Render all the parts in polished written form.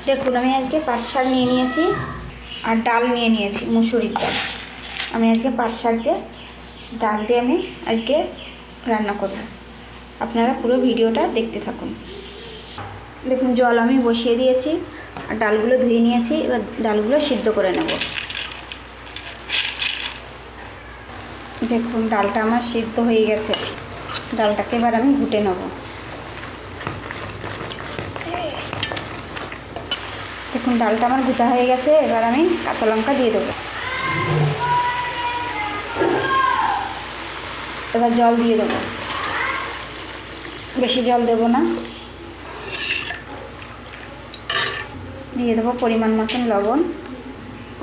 দেখুন আমি আজকে পাট শাক নিয়ে নিয়েছি আর ডাল নিয়ে নিয়েছি, মুসুরির ডাল। আমি আজকে পাট শাক দিয়ে ডাল দিয়ে আমি আজকে রান্না করব। আপনারা পুরো ভিডিওটা দেখতে থাকুন। দেখুন জল আমি বসিয়ে দিয়েছি আর ডালগুলো ধুয়ে নিয়েছি। এবার ডালগুলো সিদ্ধ করে নেব। দেখুন ডালটা আমার সিদ্ধ হয়ে গেছে। ডালটাকে এবার আমি ঘুটে নেব। দেখুন ডালটা আমার ঘুটা হয়ে গেছে। এবার আমি কাঁচা লঙ্কা দিয়ে দেবো। এবার জল দিয়ে দেবো, বেশি জল দেবো না। দিয়ে দেবো পরিমাণ মতন লবণ,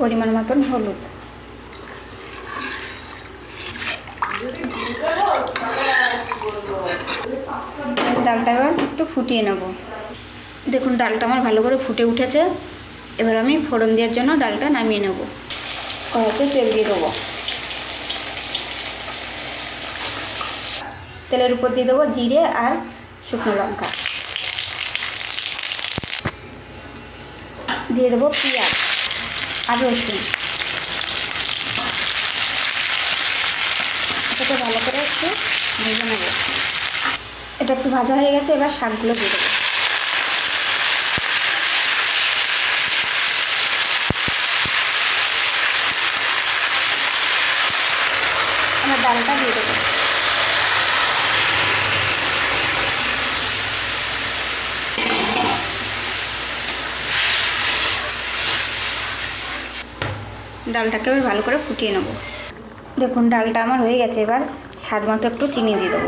পরিমাণ মতন হলুদ। ডালটা এবার একটু ফুটিয়ে নেব। দেখুন ডালটা আমার ভালো করে ফুটে উঠেছে। এবার আমি ফোড়ন দেওয়ার জন্য ডালটা নামিয়ে নেব। কড়াইতে তেল দিয়ে দেবো। তেলের উপর দিয়ে দেবো জিরে আর শুকনো লঙ্কা। দিয়ে দেবো পেঁয়াজ আর রসুন। এটাকে ভালো করে একটু ভেজে নেব। এটা একটু ভাজা হয়ে গেছে। এবার শাকগুলো দিয়ে দেবো। আমার ডালটা দিয়ে দেবো। ডালটাকে এবার ভালো করে ফুটিয়ে নেব। দেখুন ডালটা আমার হয়ে গেছে। এবার স্বাদ মতো একটু চিনি দিয়ে দেবো।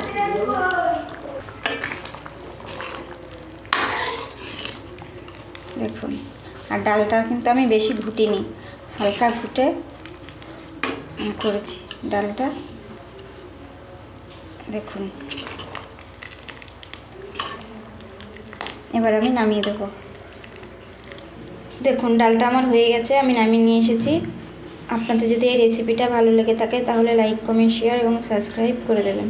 দেখুন আর ডালটা কিন্তু আমি বেশি ঘুটিনি, হালকা ঘুটে করেছি ডালটা। দেখুন এবার আমি নামিয়ে দেবো। দেখুন ডালটা আমার হয়ে গেছে, আমি নামিয়ে নিয়ে এসেছি। আপনাদের যদি এই রেসিপিটা ভালো লেগে থাকে তাহলে লাইক, কমেন্ট, শেয়ার এবং সাবস্ক্রাইব করে দেবেন।